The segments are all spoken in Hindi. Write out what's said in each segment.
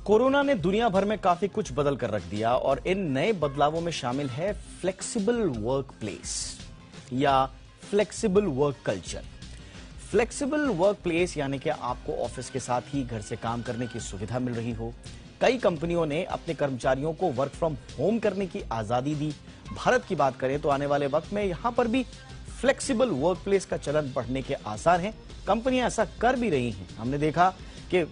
कोरोना ने दुनिया भर में काफी कुछ बदल कर रख दिया और इन नए बदलावों में शामिल है फ्लेक्सिबल वर्क प्लेस या flexible work culture. Flexible work place यानी कि आपको ऑफिस के साथ ही घर से काम करने की सुविधा मिल रही हो। कई कंपनियों ने अपने कर्मचारियों को वर्क फ्रॉम होम करने की आजादी दी। भारत की बात करें तो आने वाले वक्त में यहां पर भी फ्लेक्सिबल वर्क प्लेस का चलन बढ़ने के आसार हैं। कंपनियां ऐसा कर भी रही हैं। हमने देखा कि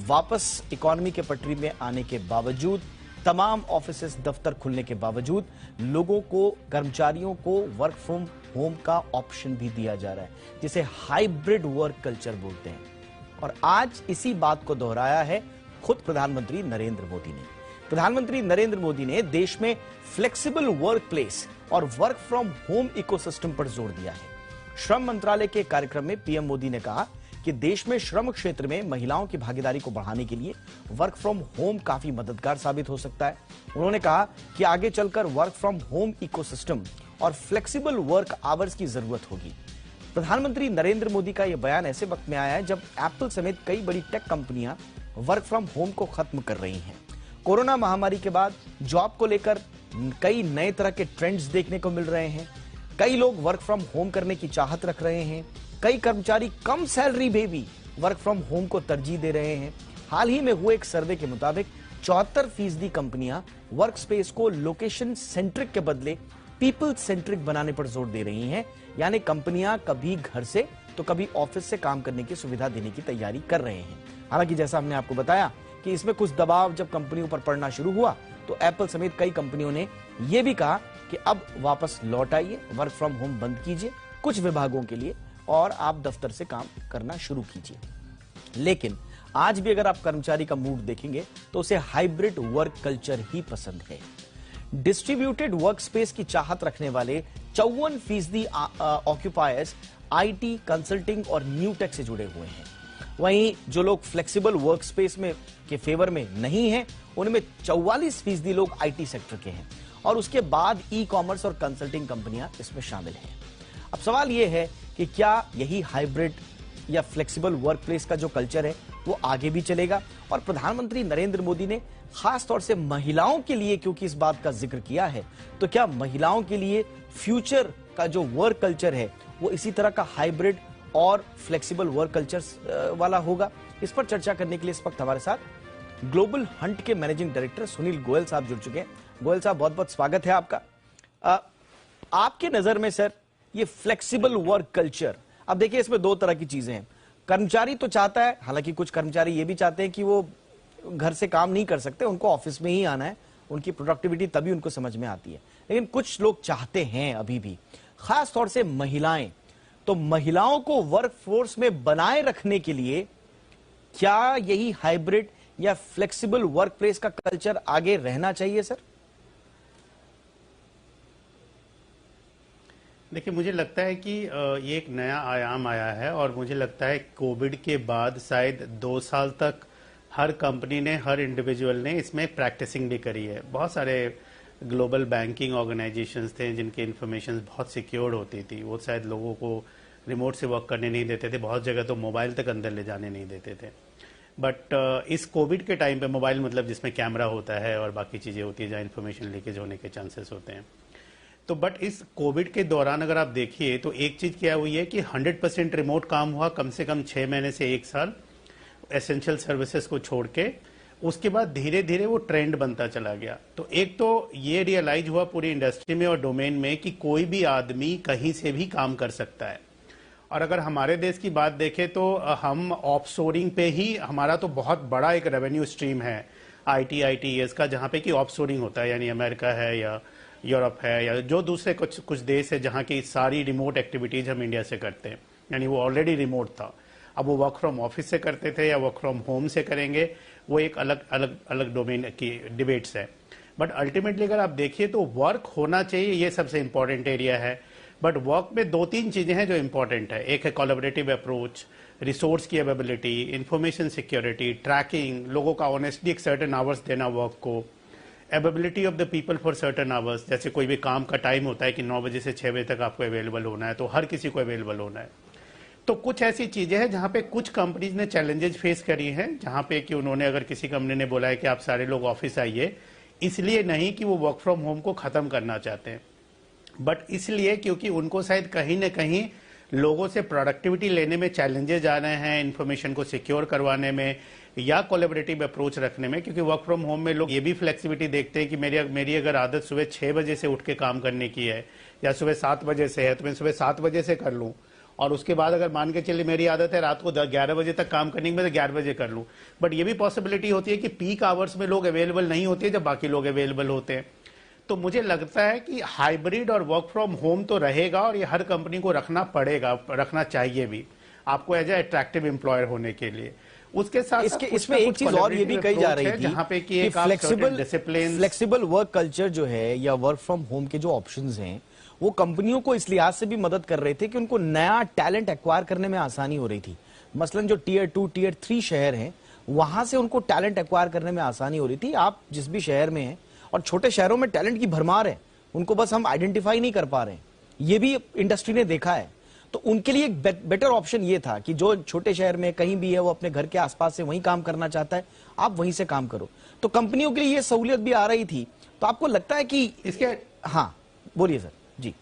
वापस इकोनॉमी के पटरी में आने के बावजूद, तमाम ऑफिसेस दफ्तर खुलने के बावजूद लोगों को, कर्मचारियों को वर्क फ्रॉम होम का ऑप्शन भी दिया जा रहा है, जिसे हाइब्रिड वर्क कल्चर बोलते हैं। और आज इसी बात को दोहराया है खुद प्रधानमंत्री नरेंद्र मोदी ने। प्रधानमंत्री नरेंद्र मोदी ने देश में फ्लेक्सिबल वर्क प्लेस और वर्क फ्रॉम होम इकोसिस्टम पर जोर दिया है। श्रम मंत्रालय के कार्यक्रम में पीएम मोदी ने कहा कि देश में श्रम क्षेत्र में महिलाओं की भागीदारी को बढ़ाने के लिए वर्क फ्रॉम होम काफी मददगार साबित हो सकता है। उन्होंने कहा कि आगे चलकर वर्क फ्रॉम होम इकोसिस्टम और फ्लेक्सिबल वर्क आवर्स की जरूरत होगी। प्रधानमंत्री नरेंद्र मोदी का यह बयान ऐसे वक्त में आया है जब एप्पल समेत कई बड़ी टेक कंपनियां वर्क फ्रॉम होम को खत्म कर रही हैं। कोरोना महामारी के बाद जॉब को लेकर कई नए तरह के ट्रेंड्स देखने को मिल रहे हैं। कई लोग वर्क फ्रॉम होम करने की चाहत रख रहे हैं। कई कर्मचारी कम सैलरी में भी वर्क फ्रॉम होम को तरजीह दे रहे हैं। हाल ही में हुए एक सर्वे के मुताबिक 74% कंपनियां वर्क स्पेस को लोकेशन सेंट्रिक के बदले पीपल सेंट्रिक बनाने पर जोर दे रही हैं। यानी कंपनियां कभी घर से तो कभी ऑफिस से काम करने की सुविधा देने की तैयारी कर रहे हैं। हालांकि जैसा हमने आपको बताया कि इसमें कुछ दबाव जब कंपनियों पर पड़ना शुरू हुआ तो एप्पल समेत कई कंपनियों ने यह भी कहा कि अब वापस लौट आइए, वर्क फ्रॉम होम बंद कीजिए कुछ विभागों के लिए और आप दफ्तर से काम करना शुरू कीजिए। लेकिन आज भी अगर आप कर्मचारी का मूड देखेंगे तो उसे हाइब्रिड वर्क कल्चर ही पसंद है। डिस्ट्रीब्यूटेड वर्क स्पेस की चाहत रखने वाले 54% ऑक्यूपायर्स आईटी, कंसल्टिंग और न्यू टेक से जुड़े हुए हैं। वहीं जो लोग फ्लेक्सिबल वर्क स्पेस में के फेवर में नहीं हैं, उनमें 44% लोग आईटी सेक्टर के हैं और उसके बाद ई कॉमर्स और कंसल्टिंग कंपनियां इसमें शामिल हैं। अब सवाल यह है कि क्या यही हाइब्रिड या फ्लेक्सिबल वर्क प्लेस का जो कल्चर है वो आगे भी चलेगा? और प्रधानमंत्री नरेंद्र मोदी ने खास तौर से महिलाओं के लिए क्योंकि इस बात का जिक्र किया है, तो क्या महिलाओं के लिए फ्यूचर का जो वर्क कल्चर है वो इसी तरह का हाइब्रिड और फ्लेक्सिबल वर्क कल्चर वाला होगा? इस पर चर्चा करने के लिए इस वक्त हमारे साथ ग्लोबल हंट के मैनेजिंग डायरेक्टर सुनील गोयल साहब जुड़ चुके हैं। गोयल साहब, बहुत बहुत स्वागत है आपका। आपके नजर में सर ये फ्लेक्सिबल वर्क कल्चर, अब देखिए इसमें दो तरह की चीजें हैं। कर्मचारी तो चाहता है, हालांकि कुछ कर्मचारी ये भी चाहते हैं कि वो घर से काम नहीं कर सकते, उनको ऑफिस में ही आना है, उनकी प्रोडक्टिविटी तभी उनको समझ में आती है। लेकिन कुछ लोग चाहते हैं अभी भी, खास तौर से महिलाएं, तो महिलाओं को वर्क फोर्स में बनाए रखने के लिए क्या यही हाइब्रिड या फ्लेक्सिबल वर्क प्लेस का कल्चर आगे रहना चाहिए सर? देखिए, मुझे लगता है कि ये एक नया आयाम आया है और मुझे लगता है कोविड के बाद शायद 2 साल तक हर कंपनी ने, हर इंडिविजुअल ने इसमें प्रैक्टिसिंग भी करी है। बहुत सारे ग्लोबल बैंकिंग ऑर्गेनाइजेशंस थे जिनके इंफॉर्मेशन बहुत सिक्योर्ड होती थी, वो शायद लोगों को रिमोट से वर्क करने नहीं देते थे। बहुत जगह तो मोबाइल तक अंदर ले जाने नहीं देते थे। बट इस कोविड के टाइम पे मोबाइल मतलब जिसमें कैमरा होता है और बाकी चीज़ें होती है जहाँ इन्फॉर्मेशन लीकेज होने के चांसेस होते हैं। तो बट इस कोविड के दौरान अगर आप देखिए तो एक चीज़ क्या हुई है कि 100% रिमोट काम हुआ कम से कम 6 महीने से 1 साल, एसेंशियल सर्विसेज को छोड़ के। उसके बाद धीरे धीरे वो ट्रेंड बनता चला गया। तो एक तो ये रियलाइज हुआ पूरी इंडस्ट्री में और डोमेन में कि कोई भी आदमी कहीं से भी काम कर सकता है। और अगर हमारे देश की बात देखें तो हम ऑफशोरिंग पे ही, हमारा तो बहुत बड़ा एक रेवेन्यू स्ट्रीम है ITES का, जहाँ पे कि ऑफशोरिंग होता है, यानी अमेरिका है या यूरोप है या जो दूसरे कुछ देश है जहाँ की सारी रिमोट एक्टिविटीज हम इंडिया से करते हैं। यानी वो ऑलरेडी रिमोट था, अब वो वर्क फ्रॉम ऑफिस से करते थे या वर्क फ्रॉम होम से करेंगे, वो एक अलग अलग अलग डोमेन की डिबेट्स है। बट अल्टीमेटली अगर आप देखिए तो वर्क होना चाहिए, ये सबसे इंपॉर्टेंट एरिया है। बट वर्क में 2-3 चीजें हैं जो इंपॉर्टेंट है। एक है कोलैबोरेटिव अप्रोच, रिसोर्स की अवेलेबिलिटी, इंफॉर्मेशन सिक्योरिटी, ट्रैकिंग, लोगों का ऑनेस्टली एक सर्टेन आवर्स देना वर्क को, availability of the people for certain hours. जैसे कोई भी काम का टाइम होता है कि 9 बजे से 6 बजे तक आपको अवेलेबल होना है, तो हर किसी को अवेलेबल होना है। तो कुछ ऐसी चीजें हैं जहां पे कुछ कंपनीज ने चैलेंजेस फेस करी हैं, जहां पे कि उन्होंने, अगर किसी कंपनी ने बोला है कि आप सारे लोग ऑफिस आइए, इसलिए नहीं कि वो वर्क फ्रॉम होम को खत्म करना चाहते हैं, बट इसलिए क्योंकि उनको शायद कहीं ना कहीं लोगों से प्रोडक्टिविटी लेने में चैलेंजेस आ रहे हैं, इन्फॉर्मेशन को सिक्योर करवाने में या कोलैबोरेटिव अप्रोच रखने में। क्योंकि वर्क फ्रॉम होम में लोग ये भी फ्लेक्सिबिलिटी देखते हैं कि मेरी अगर आदत सुबह 6 बजे से उठ के काम करने की है या सुबह 7 बजे से है, तो मैं सुबह 7 बजे से कर लूं, और उसके बाद अगर मान के चलिए मेरी आदत है रात को 11 बजे तक काम करने की, मैं तो 11 बजे कर लूं। बट ये भी पॉसिबिलिटी होती है कि पीक आवर्स में लोग अवेलेबल नहीं होते हैं जब बाकी लोग अवेलेबल होते हैं। तो मुझे लगता है कि हाइब्रिड और वर्क फ्रॉम होम तो रहेगा, और ये हर कंपनी को रखना पड़ेगा, रखना चाहिए भी, आपको एज ए अट्रैक्टिव एम्प्लॉयर होने के लिए। उसके साथ इसमें एक चीज और ये भी कही जा रही थी जहां पे कि फ्लेक्सिबल वर्क कल्चर जो है या वर्क फ्रॉम होम के जो ऑप्शंस हैं वो कंपनियों को इस लिहाज से भी मदद कर रहे थे कि उनको नया टैलेंट एक्वायर करने में आसानी हो रही थी। मसलन जो टियर 2 टियर 3 शहर हैं वहां से उनको टैलेंट एक्वायर करने में आसानी हो रही थी। आप जिस भी शहर में हैं, और छोटे शहरों में टैलेंट की भरमार है, उनको बस हम आइडेंटिफाई नहीं कर पा रहे हैं, ये भी इंडस्ट्री ने देखा है। तो उनके लिए एक बेटर ऑप्शन ये था कि जो छोटे शहर में कहीं भी है वो अपने घर के आसपास से वहीं काम करना चाहता है, आप वहीं से काम करो। तो कंपनियों के लिए ये सहूलियत भी आ रही थी। तो आपको लगता है कि इसके, हाँ बोलिए सर जी।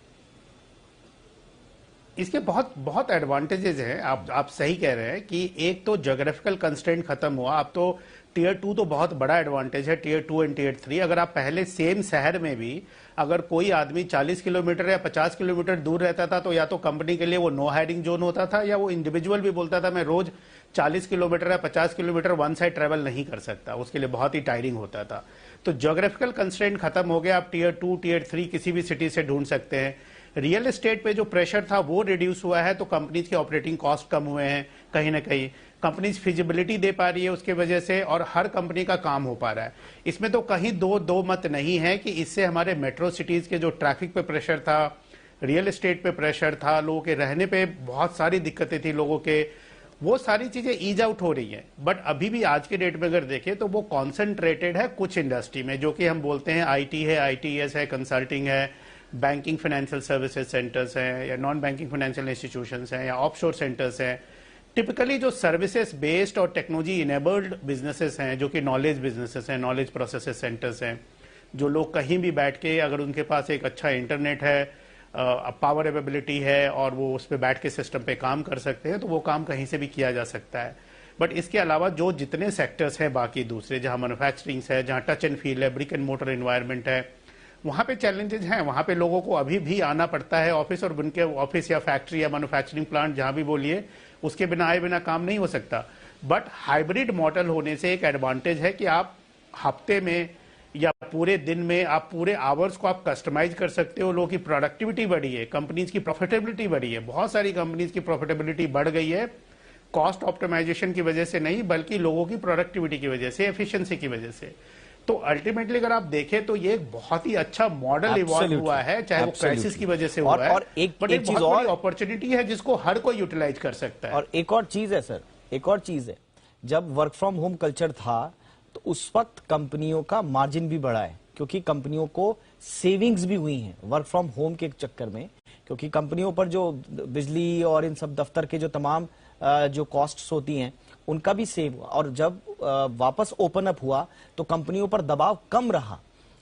इसके बहुत बहुत एडवांटेजेस हैं। आप सही कह रहे हैं कि एक तो ज्योग्राफिकल कंस्ट्रेंट खत्म हुआ, अब तो टियर 2 तो बहुत बड़ा एडवांटेज है, टियर 2 एंड टियर 3। अगर आप पहले सेम शहर में भी अगर कोई आदमी 40 किलोमीटर या 50 किलोमीटर दूर रहता था, तो या तो कंपनी के लिए वो नो हायरिंग जोन होता था, या वो इंडिविजुअल भी बोलता था मैं रोज 40 किलोमीटर या 50 किलोमीटर वन साइड ट्रेवल नहीं कर सकता, उसके लिए बहुत ही टायरिंग होता था। तो ज्योग्राफिकल कंस्ट्रेंट खत्म हो गया, आप टियर 2 टियर 3 किसी भी सिटी से ढूंढ सकते हैं। रियल एस्टेट पे जो प्रेशर था वो रिड्यूस हुआ है, तो कंपनीज के ऑपरेटिंग कॉस्ट कम हुए हैं, कहीं ना कहीं कंपनीज फिजिबिलिटी दे पा रही है उसके वजह से, और हर कंपनी का काम हो पा रहा है। इसमें तो कहीं दो मत नहीं है कि इससे हमारे मेट्रो सिटीज के जो ट्रैफिक पे प्रेशर था, रियल एस्टेट पे प्रेशर था, लोगों के रहने पे बहुत सारी दिक्कतें थी लोगों के, वो सारी चीजें ईज आउट हो रही हैं। बट अभी भी आज के डेट में अगर देखें तो वो कॉन्सेंट्रेटेड है कुछ इंडस्ट्री में, जो कि हम बोलते हैं आईटी है, आईटीएस है, कंसल्टिंग है, बैंकिंग फाइनेंशियल सर्विसेज सेंटर्स हैं, या नॉन बैंकिंग फाइनेंशियल इंस्टीट्यूशंस हैं, या ऑफशोर सेंटर्स हैं। टिपिकली जो सर्विसेज बेस्ड और टेक्नोलॉजी इनेबल्ड बिजनेसेस हैं, जो कि नॉलेज बिजनेसेस हैं, नॉलेज प्रोसेसेस सेंटर्स हैं, जो लोग कहीं भी बैठ के, अगर उनके पास एक अच्छा इंटरनेट है, पावर अवेलेबिलिटी है, और वो उस पर बैठ के सिस्टम पे काम कर सकते हैं, तो वो काम कहीं से भी किया जा सकता है। बट इसके अलावा जो जितने सेक्टर्स हैं बाकी दूसरे, जहां मैन्युफैक्चरिंग है, जहां टच एंड फील है, ब्रिक एंड मोटर एनवायरनमेंट है, वहां पे चैलेंजेस हैं। वहां पे लोगों को अभी भी आना पड़ता है ऑफिस, और उनके ऑफिस या फैक्ट्री या मैन्युफैक्चरिंग प्लांट जहां भी बोलिए, उसके बिना आए बिना काम नहीं हो सकता। बट हाइब्रिड मॉडल होने से एक एडवांटेज है कि आप हफ्ते में या पूरे दिन में, आप पूरे आवर्स को आप कस्टमाइज कर सकते हो। लोगों की प्रोडक्टिविटी बढ़ी है, कंपनीज की प्रॉफिटेबिलिटी बढ़ी है, बहुत सारी कंपनीज की प्रॉफिटेबिलिटी बढ़ गई है, कॉस्ट ऑप्टिमाइजेशन की वजह से नहीं, बल्कि लोगों की प्रोडक्टिविटी की वजह से, एफिशिएंसी की वजह से। तो अल्टीमेटली अगर आप देखें तो ये एक बहुत ही अच्छा मॉडल इवॉल्व हुआ है, चाहे वो क्राइसिस की वजह से हुआ है, और एक चीज और अपॉर्चुनिटी है जिसको हर कोई यूटिलाइज कर सकता है। और एक और चीज है सर, एक और चीज है, जब वर्क फ्रॉम होम कल्चर था तो उस वक्त कंपनियों का मार्जिन भी बढ़ा है, क्योंकि कंपनियों को सेविंग्स भी हुई हैं वर्क फ्रॉम होम के चक्कर में, क्योंकि कंपनियों पर जो बिजली और इन सब दफ्तर के जो तमाम जो कॉस्ट्स होती हैं उनका भी सेव हुआ। और जब वापस ओपन अप हुआ तो कंपनियों पर दबाव कम रहा,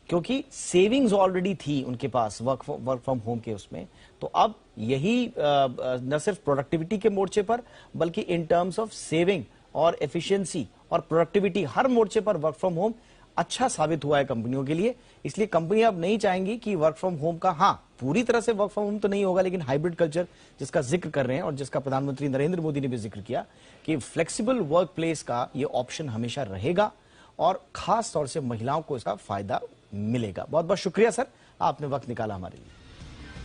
क्योंकि सेविंग्स ऑलरेडी थी उनके पास वर्क फ्रॉम होम के उसमें। तो अब यही न सिर्फ प्रोडक्टिविटी के मोर्चे पर, बल्कि इन टर्म्स ऑफ सेविंग और एफिशिएंसी और प्रोडक्टिविटी, हर मोर्चे पर वर्क फ्रॉम होम अच्छा साबित हुआ है कंपनियों के लिए। इसलिए कंपनी अब नहीं चाहेंगी कि वर्क फ्रॉम होम का, हाँ पूरी तरह से वर्क फ्रॉम होम तो नहीं होगा, लेकिन हाइब्रिड कल्चर जिसका जिक्र कर रहे हैं और जिसका प्रधानमंत्री नरेंद्र मोदी ने भी जिक्र किया कि फ्लेक्सिबल वर्क प्लेस का ये ऑप्शन हमेशा रहेगा, और खास तौर से महिलाओं को इसका फायदा मिलेगा। बहुत बहुत शुक्रिया सर, आपने वक्त निकाला हमारे लिए।